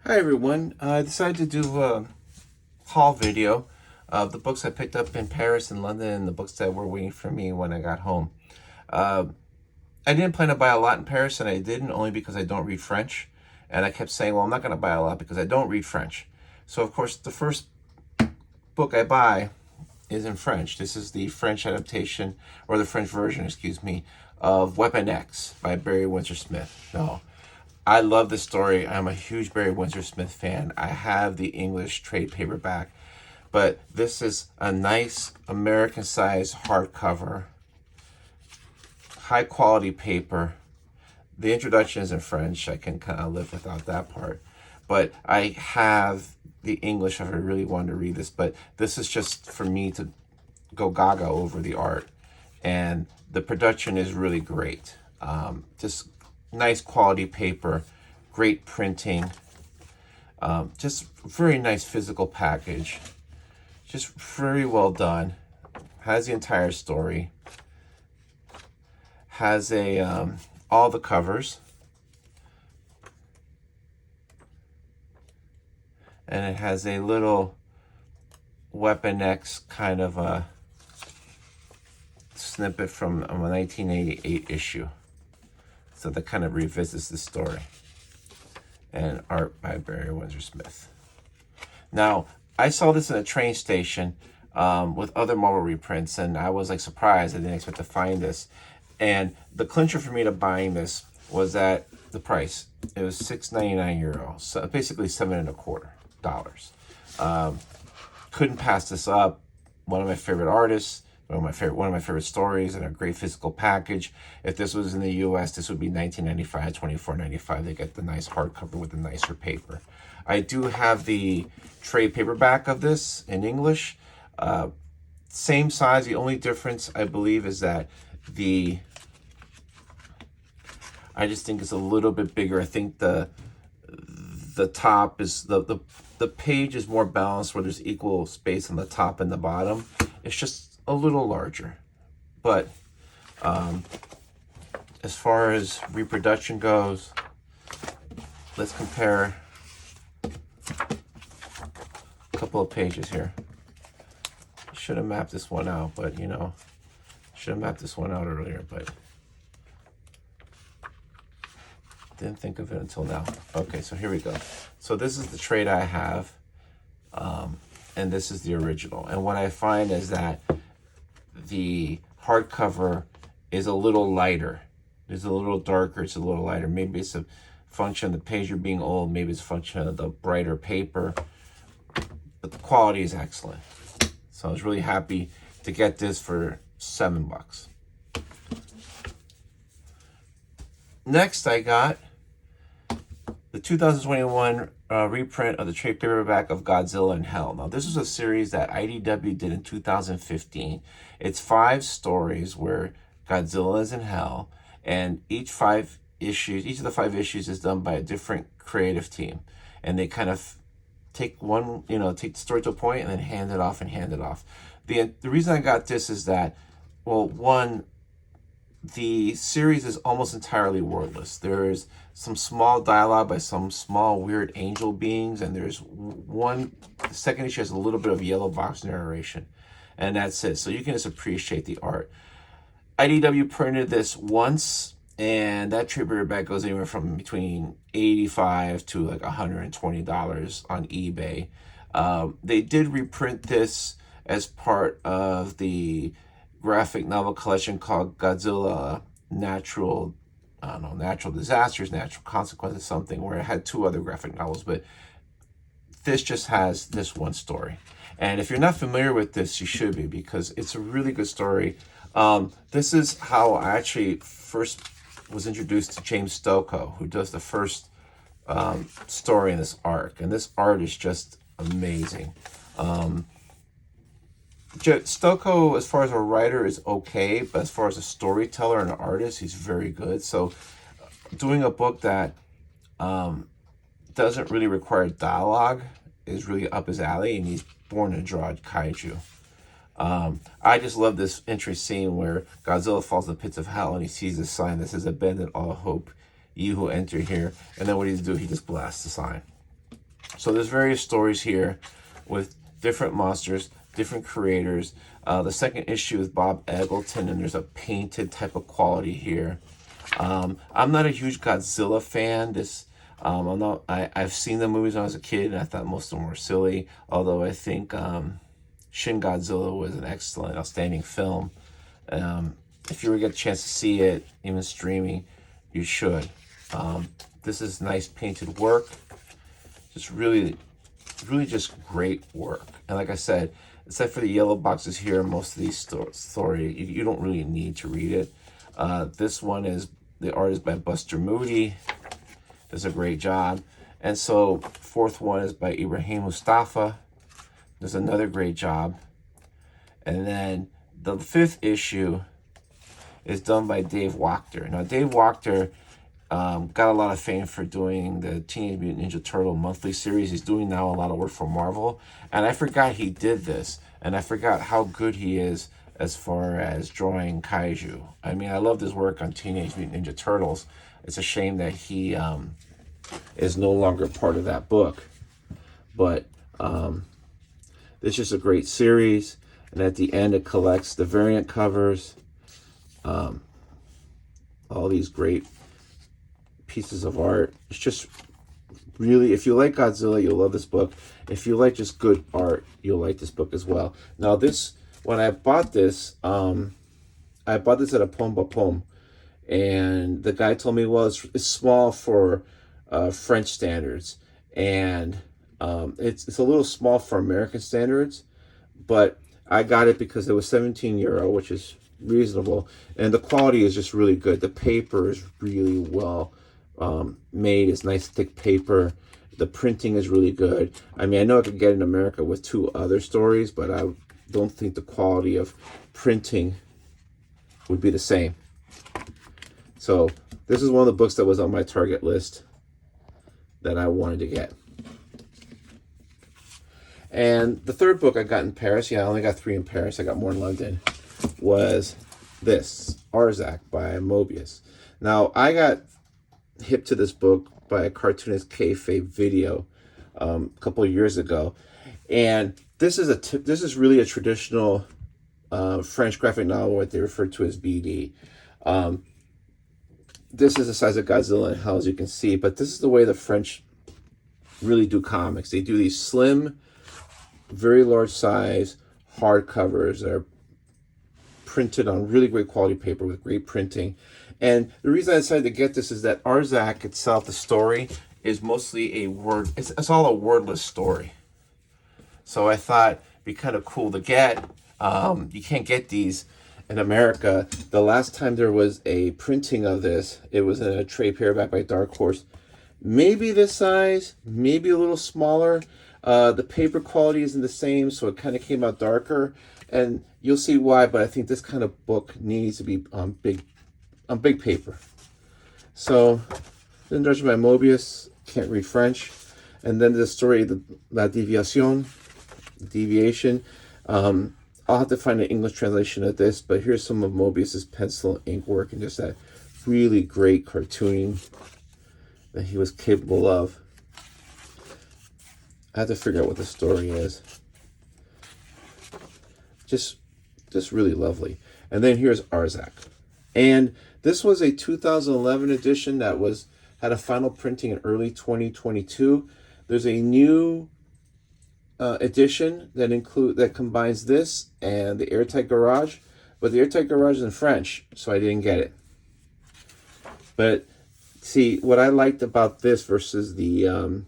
Hi everyone. I decided to do a haul video of the books I picked up in Paris and London and the books that were waiting for me when I got home. Uh, I didn't plan to buy a lot in Paris, and I didn't, only because I don't read French. And I kept saying, well, I'm not going to buy a lot because I don't read French. So, of course, the first book I buy is in French. This is the French adaptation, or the French version, excuse me, of Weapon X by Barry Windsor Smith. No, I love this story. I'm a huge Barry Windsor Smith fan. I have the English trade paperback, but this is a nice American size hardcover, high quality paper. The introduction is in French. I can kind of live without that part, but I have the English if I really wanted to read this. But this is just for me to go gaga over the art, and the production is really great. Just nice quality paper, great printing, just very nice physical package, just very well done. Has the entire story, has a all the covers, and it has a little Weapon X kind of a snippet from a 1988 issue. So that kind of revisits the story. And art by Barry Windsor Smith. Now, I saw this in a train station with other Marvel reprints, and I was like surprised. I didn't expect to find this. And the clincher for me to buying this was at the price. It was €6.99, so basically $7.25. Couldn't pass this up. One of my favorite artists, one of my favorite stories, and a great physical package. If this was in the U.S., this would be $19.95, $24.95. They get the nice hardcover with the nicer paper. I do have the trade paperback of this in English. Same size. The only difference, I believe, is that I just think it's a little bit bigger. I think the top is the page is more balanced, where there's equal space on the top and the bottom. It's just a little larger. But as far as reproduction goes, let's compare a couple of pages here. Should have mapped this one out, but should have mapped this one out earlier, but didn't think of it until now. Okay, so here we go. So this is the trade I have, and this is the original. And what I find is that the hardcover is a little lighter. It's a little darker. It's a little lighter. Maybe it's a function of the page being old. Maybe it's a function of the brighter paper. But the quality is excellent. So I was really happy to get this for $7. Next, I got the 2021 reprint of the trade paperback of Godzilla in Hell. Now, this is a series that IDW did in 2015. It's 5 stories where Godzilla is in hell, and each of the 5 issues is done by a different creative team, and they kind of take the story to a point and then hand it off. The reason I got this is that, well, one, the series is almost entirely wordless. There is some small dialogue by some small weird angel beings, and the second issue has a little bit of yellow box narration, and that's it. So you can just appreciate the art. IDW printed this once, and that trade paperback goes anywhere from between $85 to like $120 on eBay. They did reprint this as part of the graphic novel collection called Godzilla Natural Disasters, Natural Consequences, something, where it had 2 other graphic novels, but this just has this one story. And if you're not familiar with this, you should be, because it's a really good story. This is how I actually first was introduced to James Stokoe, who does the first story in this arc. And this art is just amazing. Stokoe, as far as a writer, is okay, but as far as a storyteller and an artist, he's very good. So doing a book that doesn't really require dialogue is really up his alley, and he's born to draw kaiju. I just love this entry scene where Godzilla falls to the pits of hell, and he sees a sign that says, "Abandon all hope, you who enter here." And then what does he do? He just blasts the sign. So there's various stories here with different monsters, different creators. The second issue is Bob Eggleton, and there's a painted type of quality here. I'm not a huge Godzilla fan. I've seen the movies when I was a kid, and I thought most of them were silly. Although I think Shin Godzilla was an excellent, outstanding film. If you ever get a chance to see it, even streaming, you should. This is nice painted work. Just really just great work. And like I said, except for the yellow boxes here, most of these story you don't really need to read it. This one is, the art is by Buster Moody. Does a great job. And so fourth one is by Ibrahim Mustafa. Does another great job. And then the fifth issue is done by Dave Wachter. Now Dave Wachter got a lot of fame for doing the Teenage Mutant Ninja Turtle monthly series. He's doing now a lot of work for Marvel. And I forgot he did this. And I forgot how good he is as far as drawing kaiju. I mean, I loved his work on Teenage Mutant Ninja Turtles. It's a shame that he is no longer part of that book. But it's just a great series. And at the end, it collects the variant covers. All these great pieces of art. It's just really, if you like Godzilla, you'll love this book. If you like just good art, you'll like this book as well. Now this, when I bought this at a Pom Pom, and the guy told me, well, it's small for French standards, and it's a little small for American standards, but I got it because it was €17, which is reasonable, and the quality is just really good. The paper is really well made. It's nice thick paper. The printing is really good. I mean, I know I could get it in America with 2 other stories, but I don't think the quality of printing would be the same. So this is one of the books that was on my target list that I wanted to get. And the third book I got in Paris, I only got 3 in Paris, I got more in London, was this, Arzak by Moebius. Now, I got hip to this book by a cartoonist Kayfabe Video a couple of years ago. And this is really a traditional French graphic novel, what they refer to as BD. This is the size of Godzilla and Hell, as you can see, but this is the way the French really do comics. They do these slim, very large size hardcovers that are printed on really great quality paper with great printing. And the reason I decided to get this is that Arzak itself, the story, is mostly it's all a wordless story. So I thought it'd be kind of cool to get. You can't get these in America. The last time there was a printing of this, it was in a trade paperback by Dark Horse. Maybe this size, maybe a little smaller. The paper quality isn't the same, so it kind of came out darker. And you'll see why, but I think this kind of book needs to be on big paper. So, then Directed by Moebius, can't read French. And then the story, La Deviation, Deviation. I'll have to find an English translation of this, but here's some of Moebius's pencil and ink work and just that really great cartooning that he was capable of. I have to figure out what the story is. Just really lovely. And then here's Arzak. And this was a 2011 edition that had a final printing in early 2022. There's a new edition that combines this and the Airtight Garage, but the Airtight Garage is in French, so I didn't get it. But see, what I liked about this versus the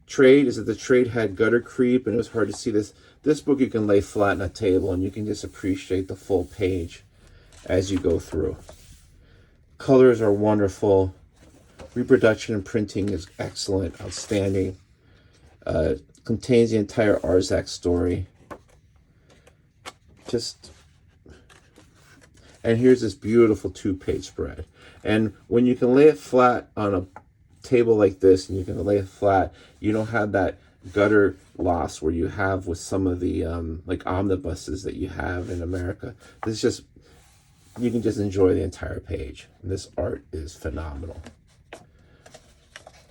trade is that the trade had gutter creep and it was hard to see this. This book you can lay flat on a table and you can just appreciate the full page as you go through. Colors are wonderful. Reproduction and printing is excellent, outstanding. Contains the entire Arzak story. And here's this beautiful 2-page spread. And when you can lay it flat on a table like this, and you can lay it flat, you don't have that gutter loss where you have with some of the like omnibuses that you have in America. This is just, you can just enjoy the entire page. And this art is phenomenal.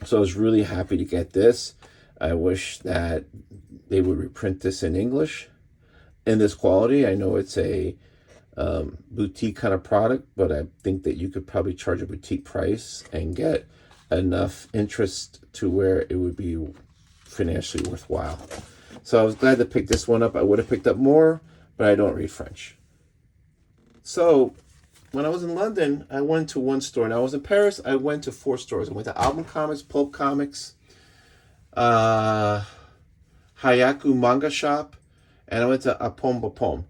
So I was really happy to get this. I wish that they would reprint this in English in this quality. I know it's a boutique kind of product, but I think that you could probably charge a boutique price and get enough interest to where it would be financially worthwhile. So I was glad to pick this one up. I would have picked up more, but I don't read French. So when I was in London, I went to one store. And I was in Paris, I went to 4 stores. I went to Album Comics, Pulp Comics, Hayaku Manga Shop, and I went to Apom Bapom.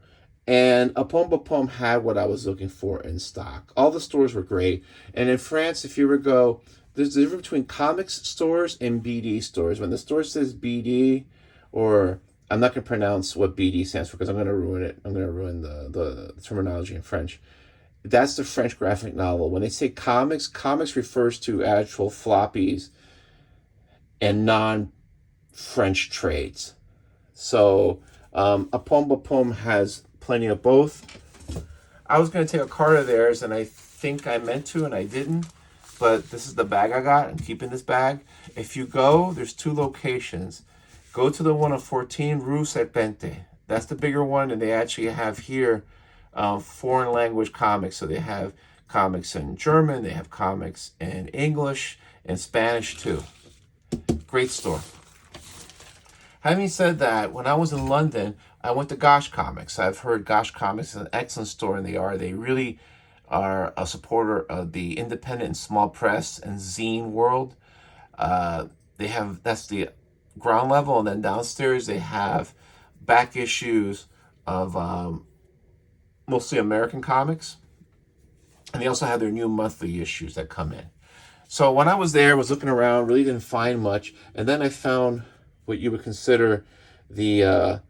And Apom Bapom had what I was looking for in stock. All the stores were great. And in France, if you ever go, there's a difference between comics stores and BD stores. When the store says BD, or I'm not going to pronounce what BD stands for because I'm going to ruin it. I'm going to ruin the terminology in French. That's the French graphic novel. When they say comics, comics refers to actual floppies and non-French trades. So Apom Bapom has plenty of both. I was going to take a card of theirs, and I think I meant to, and I didn't. But this is the bag I got. I'm keeping this bag. If you go, there's 2 locations. Go to the one on 14 Rue Serpente. That's the bigger one, and they actually have here foreign language comics. So they have comics in German, they have comics in English, and Spanish too. Great store. Having said that, when I was in London, I went to Gosh Comics. I've heard Gosh Comics is an excellent store, and they are. They really are a supporter of the independent and small press and zine world. They have, that's the ground level, and then downstairs they have back issues of mostly American comics, and they also have their new monthly issues that come in. So when I was there, I was looking around, really didn't find much, and then I found what you would consider the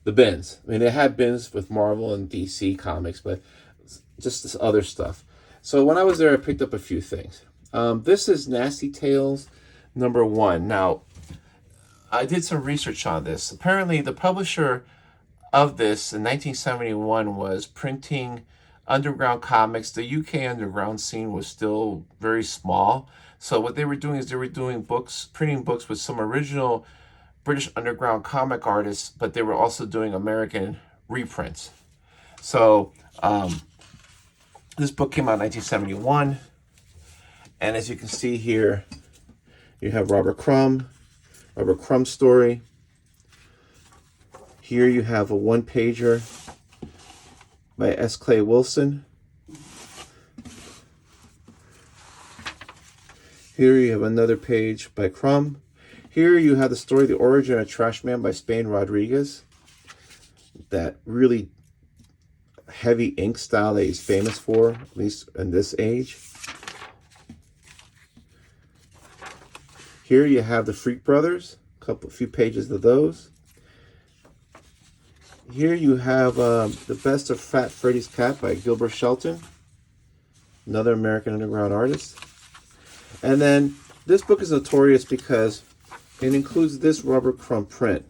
bins. I mean, they had bins with Marvel and DC comics, but just this other stuff. So when I was there, I picked up a few things. This is Nasty Tales #1. Now, I did some research on this. Apparently, the publisher of this in 1971 was printing underground comics. The UK underground scene was still very small. So what they were doing is they were doing books, printing books with some original British underground comic artists, but they were also doing American reprints. So this book came out in 1971. And as you can see here, you have Robert Crumb's story. Here you have a 1-pager by S. Clay Wilson. Here you have another page by Crumb. Here you have the story, The Origin of Trash Man by Spain Rodriguez. That really heavy ink style that he's famous for, at least in this age. Here you have the Freak Brothers, a few pages of those. Here you have The Best of Fat Freddy's Cat by Gilbert Shelton, another American underground artist. And then this book is notorious because it includes this Robert Crumb print.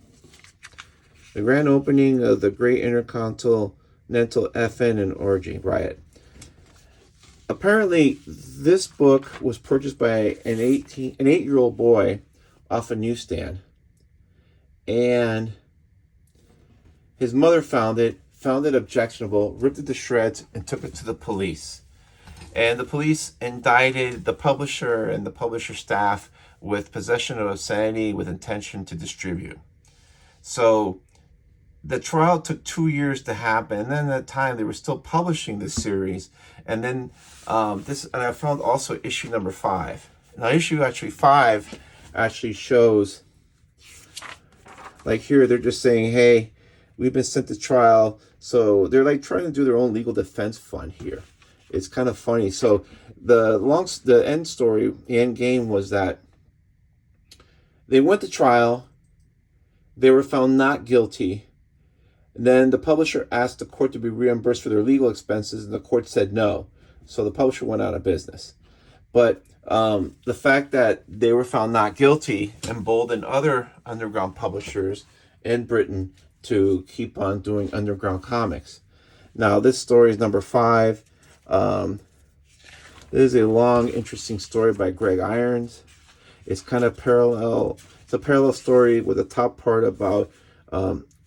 The grand opening of the Great Intercontinental FN and Orgy Riot. Apparently, this book was purchased by an 8-year-old boy off a newsstand. And his mother found it objectionable, ripped it to shreds, and took it to the police. And the police indicted the publisher and the publisher staff with possession of obscenity with intention to distribute. So the trial took 2 years to happen, and then at that time they were still publishing this series. And then and I found also issue number 5. Now issue 5 actually shows, like here they're just saying, hey, we've been sent to trial. So they're like trying to do their own legal defense fund here. It's kind of funny. So the end story, the end game was that they went to trial. They were found not guilty. And then the publisher asked the court to be reimbursed for their legal expenses, and the court said no. So the publisher went out of business. But the fact that they were found not guilty emboldened other underground publishers in Britain to keep on doing underground comics. Now, this story is number 5. This is a long, interesting story by Greg Irons. It's kind of parallel. It's a parallel story with the top part about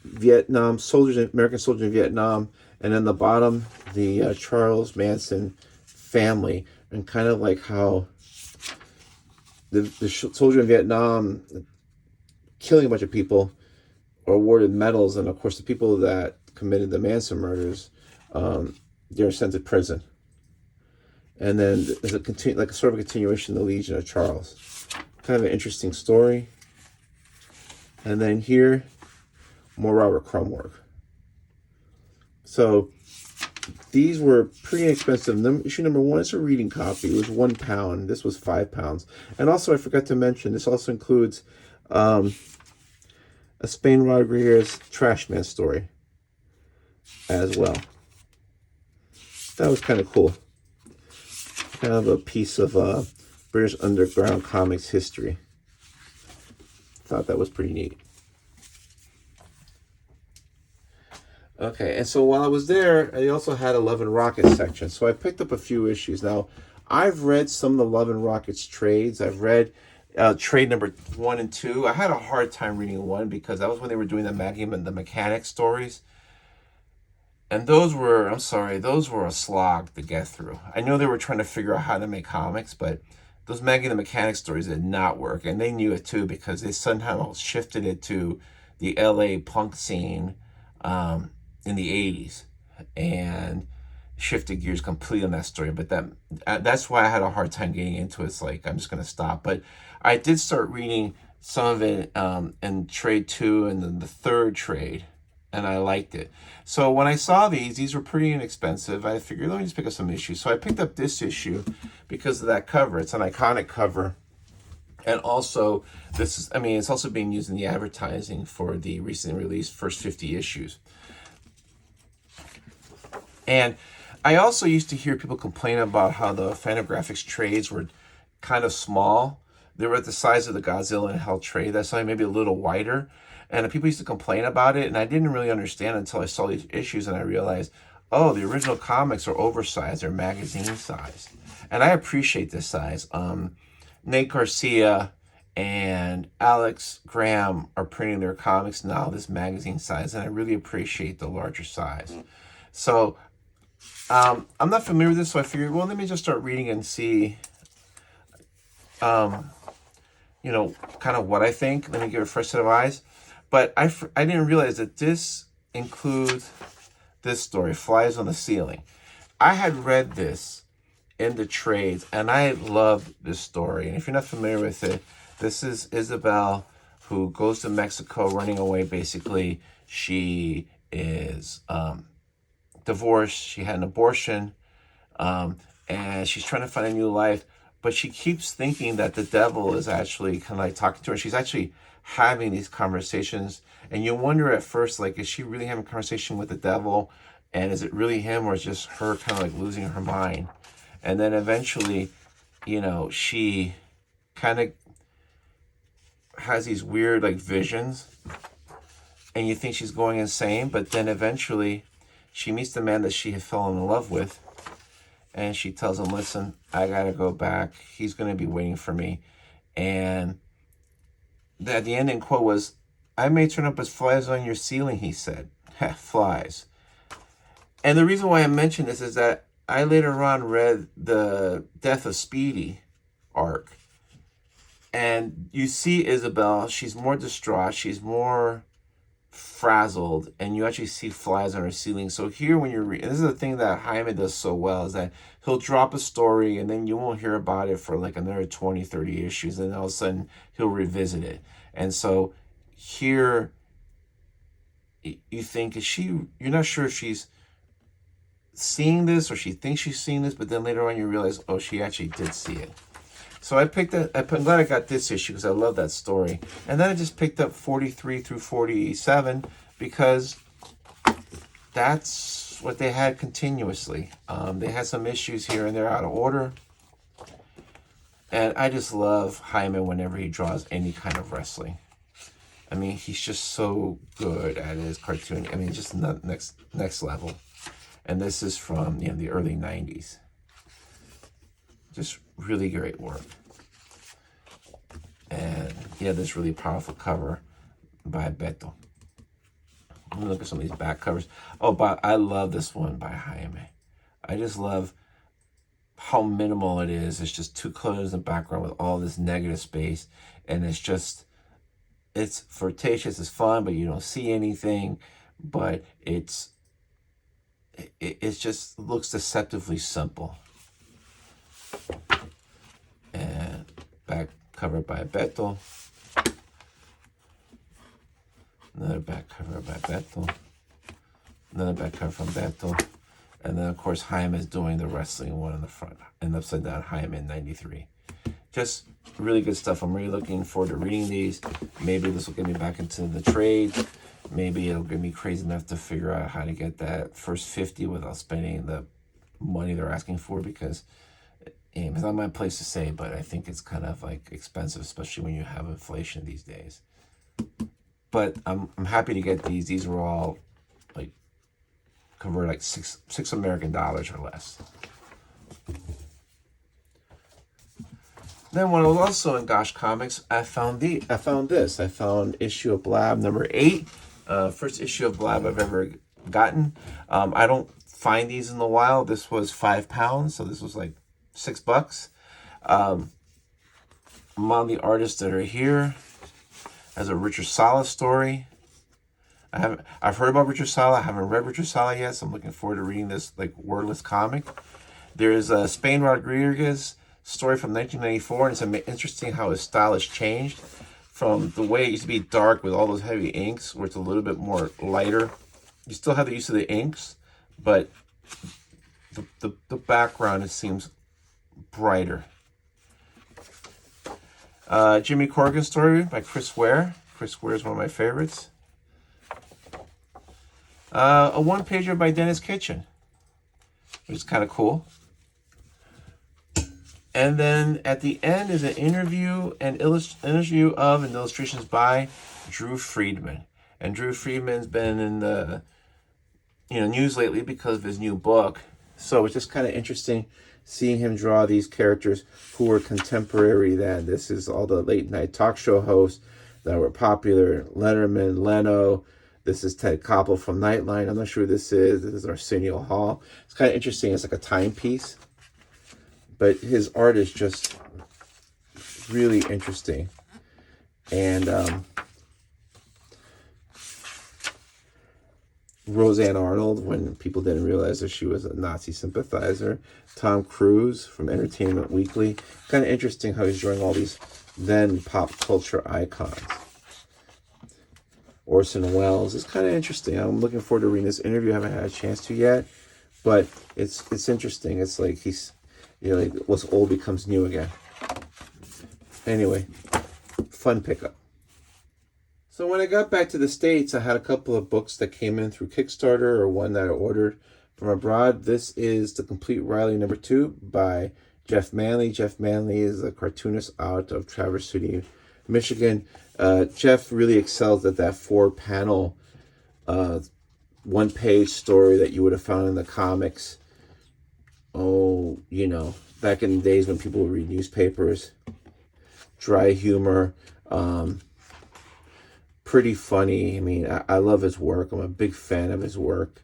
Vietnam soldiers, American soldiers in Vietnam, and then the bottom, the Charles Manson family, and kind of like how the soldier in Vietnam killing a bunch of people are awarded medals, and of course the people that committed the Manson murders, they're sent to prison. And then there's a sort of a continuation of the Legion of Charles. Kind of an interesting story. And then here, more Robert Crumb work. So these were pretty expensive. Issue number 1 is a reading copy. It was £1. This was £5. And also, I forgot to mention, this also includes a Spain Rodriguez Trashman story as well. That was kind of cool. Kind of a piece of British underground comics history. Thought that was pretty neat. Okay, and so while I was there, I also had a Love and Rockets section. So I picked up a few issues. Now, I've read some of the Love and Rockets trades. I've read trade number 1 and 2. I had a hard time reading 1 because that was when they were doing the Maggie and the Mechanic stories. And those were a slog to get through. I know they were trying to figure out how to make comics, but those Maggie and the Mechanic stories did not work. And they knew it too because they somehow shifted it to the LA punk scene in the 80s and shifted gears completely on that story. But that's why I had a hard time getting into it. It's like, I'm just going to stop. But I did start reading some of it in trade 2 and then the third trade, and I liked it. So when I saw these were pretty inexpensive. I figured, let me just pick up some issues. So I picked up this issue because of that cover. It's an iconic cover. And also, it's also being used in the advertising for the recently released first 50 issues. And I also used to hear people complain about how the Fantagraphics trades were kind of small. They were at the size of the Godzilla and Hell trade. That's why maybe a little wider. And people used to complain about it, and I didn't really understand until I saw these issues and I realized, oh, the original comics are oversized. They're magazine size. And I appreciate this size. Nate Garcia and Alex Graham are printing their comics now, this magazine size, and I really appreciate the larger size. So I'm not familiar with this, so I figured, well, let me just start reading and see, kind of what I think. Let me give it a fresh set of eyes. But I didn't realize that this includes this story, Flies on the Ceiling. I had read this in the trades, and I loved this story. And if you're not familiar with it, this is Isabel, who goes to Mexico running away, basically. She is divorced. She had an abortion, and she's trying to find a new life. But she keeps thinking that the devil is actually kind of like talking to her. She's actually having these conversations, and you wonder at first, like, is she really having a conversation with the devil, and is it really him, or is just her kind of like losing her mind? And then eventually, she kind of has these weird like visions, and you think she's going insane, but then eventually she meets the man that she had fallen in love with, and she tells him, listen, I gotta go back. He's gonna be waiting for me. And the ending quote was, I may turn up as flies on your ceiling, he said. Flies. And the reason why I mention this is that I later on read the Death of Speedy arc. And you see Isabel, she's more distraught, she's more frazzled, and you actually see flies on her ceiling. So here when you're reading, this is the thing that Jaime does so well, is that he'll drop a story and then you won't hear about it for like another 20, 30 issues, and all of a sudden he'll revisit it. And so here you think, you're not sure if she's seeing this or she thinks she's seeing this, but then later on you realize, oh, she actually did see it. So I'm glad I got this issue because I love that story. And then I just picked up 43 through 47 because that's what they had continuously. They had some issues here and there out of order. And I just love Jaime whenever he draws any kind of wrestling. I mean, he's just so good at his cartoon. I mean, just next level. And this is from the early 90s. Just really great work. Yeah, this really powerful cover by Beto. Let me look at some of these back covers. Oh, but I love this one by Jaime. I just love how minimal it is. It's just two colors in the background with all this negative space. And it's flirtatious, it's fun, but you don't see anything. But it just looks deceptively simple. And back cover by Beto. Another back cover by Beto. Another back cover from Beto. And then, of course, Jaime is doing the wrestling one in the front. And upside down, Jaime in 93. Just really good stuff. I'm really looking forward to reading these. Maybe this will get me back into the trade. Maybe it'll get me crazy enough to figure out how to get that first 50 without spending the money they're asking for, because it's not my place to say, but I think it's kind of like expensive, especially when you have inflation these days. But I'm happy to get these. These were all like converted like six American dollars or less. Then when I was also in Gosh Comics, I found this. I found issue of Blab number 8. First issue of Blab I've ever gotten. I don't find these in the wild. This was £5, so this was like $6. I'm on the artists that are here. As a Richard Sala story. I've heard about Richard Sala. I haven't read Richard Sala yet, so I'm looking forward to reading this like wordless comic. There's a Spain Rodriguez story from 1994, and it's interesting how his style has changed from the way it used to be dark with all those heavy inks, where it's a little bit more lighter. You still have the use of the inks, but the background, it seems brighter. Jimmy Corrigan story by Chris Ware. Chris Ware is one of my favorites. A one-pager by Dennis Kitchen, which is kind of cool. And then at the end is an interview and illustrations by Drew Friedman. And Drew Friedman's been in the news lately because of his new book. So it's just kind of interesting seeing him draw these characters who were contemporary then. This is all the late night talk show hosts that were popular. Letterman, Leno. This is Ted Koppel from Nightline. I'm not sure who this is. This is Arsenio Hall. It's kind of interesting. It's like a timepiece. But his art is just really interesting. And Roseanne Arnold, when people didn't realize that she was a Nazi sympathizer. Tom Cruise from Entertainment Weekly. Kind of interesting how he's drawing all these then pop culture icons. Orson Welles. It's kind of interesting. I'm looking forward to reading this interview. I haven't had a chance to yet, but it's interesting. It's like he's, like what's old becomes new again. Anyway, fun pickup. So when I got back to the States, I had a couple of books that came in through Kickstarter or one that I ordered from abroad. This is The Complete Riley number 2 by Jeff Manley. Jeff Manley is a cartoonist out of Traverse City, Michigan. Jeff really excels at that 4-panel, one-page story that you would have found in the comics. Oh, back in the days when people would read newspapers. Dry humor. Pretty funny. I mean, I love his work. I'm a big fan of his work.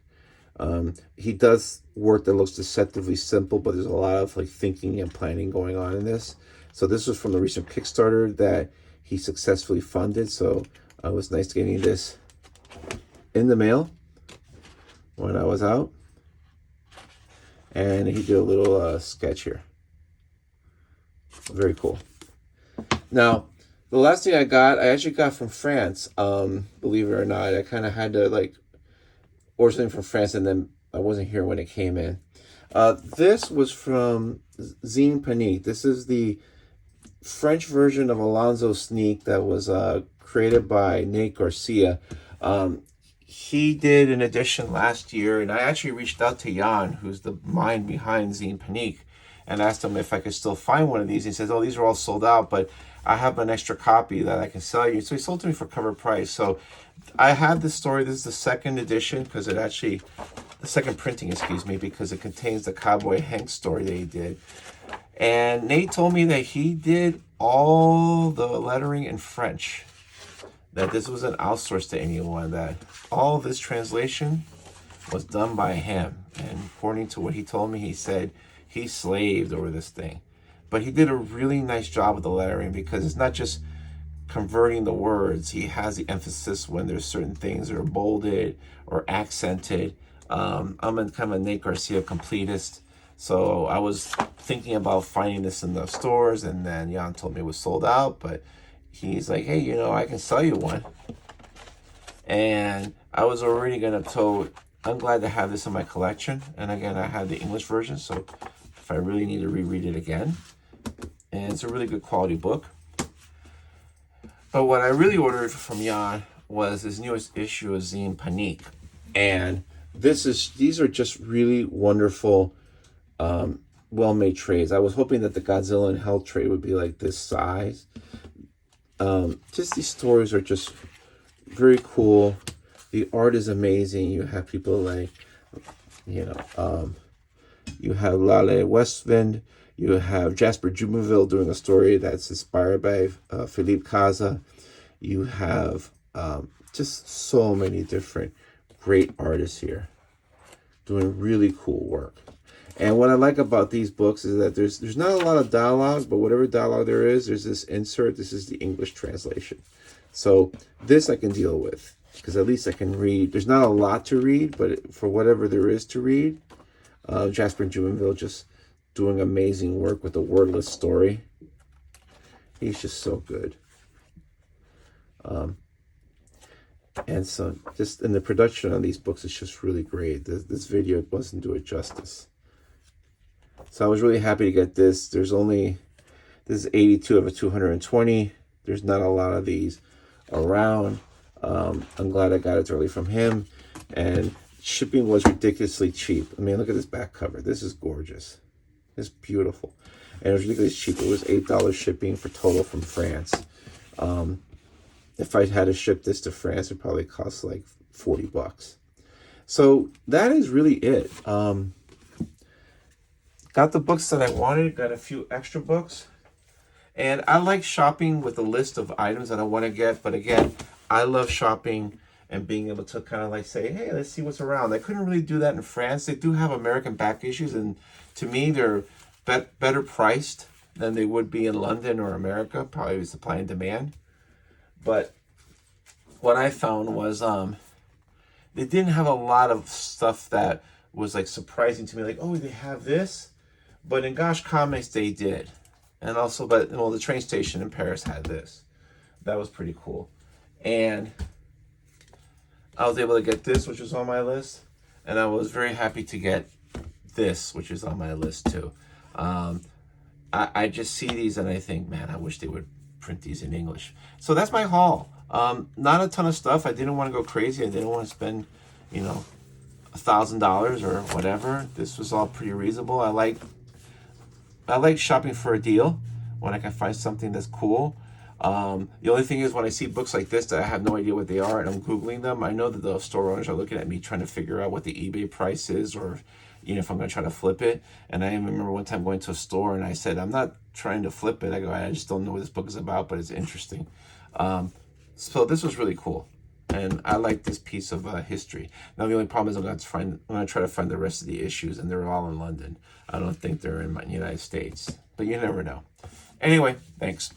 He does work that looks deceptively simple, but there's a lot of thinking and planning going on in this. So this was from the recent Kickstarter that he successfully funded. So it was nice getting this in the mail when I was out. And he did a little sketch here. Very cool. Now, the last thing I actually got from France. Believe it or not, I kind of had to order something from France, and then I wasn't here when it came in. This was from Zine Panique. This is the French version of Alonzo Sneak that was created by Nate Garcia. He did an edition last year, and I actually reached out to Jan, who's the mind behind Zine Panique, and asked him if I could still find one of these. He says, "Oh, these are all sold out, but I have an extra copy that I can sell you." So he sold to me for cover price. So I have this story. This is the second edition because the second printing, because it contains the Cowboy Hank story that he did. And Nate told me that he did all the lettering in French, that this wasn't outsourced to anyone, that all this translation was done by him. And according to what he told me, he said he slaved over this thing. But he did a really nice job with the lettering, because it's not just converting the words. He has the emphasis when there's certain things that are bolded or accented. I'm a kind of a Nate Garcia completist, so I was thinking about finding this in the stores, and then Jan told me it was sold out, but he's like, hey, you know, I can sell you one. And I was already gonna tell, I'm glad to have this in my collection. And again, I have the English version, so if I really need to reread it again. And it's a really good quality book. But what I really ordered from Jan was his newest issue of Zine Panique. And these are just really wonderful, well-made trades. I was hoping that the Godzilla and Hell trade would be like this size. Just these stories are just very cool. The art is amazing. You have people like, you have Lale Westwind. You have Jasper Jubenville doing a story that's inspired by Philippe Caza. You have just so many different great artists here doing really cool work. And what I like about these books is that there's not a lot of dialogue, but whatever dialogue there is, there's this insert. This is the English translation. So this I can deal with, because at least I can read. There's not a lot to read, but for whatever there is to read, Jasper Jubenville just doing amazing work with the wordless story. He's just so good. And so just in the production on these books, it's just really great. This video doesn't do it justice. So I was really happy to get this. This is 82 of a 220. There's not a lot of these around. I'm glad I got it early from him. And shipping was ridiculously cheap. I mean, look at this back cover. This is gorgeous. It's beautiful. And it was ridiculously cheap. It was $8 shipping for total from France. If I had to ship this to France, it probably cost like $40. So that is really it. Got the books that I wanted, got a few extra books. And I like shopping with a list of items that I want to get. But again, I love shopping and being able to kind of like say, hey, let's see what's around. I couldn't really do that in France. They do have American back issues, and to me, they're better priced than they would be in London or America, probably with supply and demand. But what I found was they didn't have a lot of stuff that was like surprising to me, like, oh, they have this. But in Gosh Comics, they did. And also, the train station in Paris had this. That was pretty cool. And I was able to get this, which was on my list. And I was very happy to get this, which is on my list too. I just see these and I think, man, I wish they would print these in English. So that's my haul. Not a ton of stuff. I didn't want to go crazy. I didn't want to spend, $1,000 or whatever. This was all pretty reasonable. I like shopping for a deal when I can find something that's cool. The only thing is, when I see books like this that I have no idea what they are and I'm Googling them, I know that the store owners are looking at me trying to figure out what the eBay price is, or if I'm going to try to flip it. And I remember one time going to a store and I said, I'm not trying to flip it. I just don't know what this book is about, but it's interesting. So this was really cool. And I like this piece of history. Now, the only problem is I'm going to try to find the rest of the issues, and they're all in London. I don't think they're in the United States, but you never know. Anyway, thanks.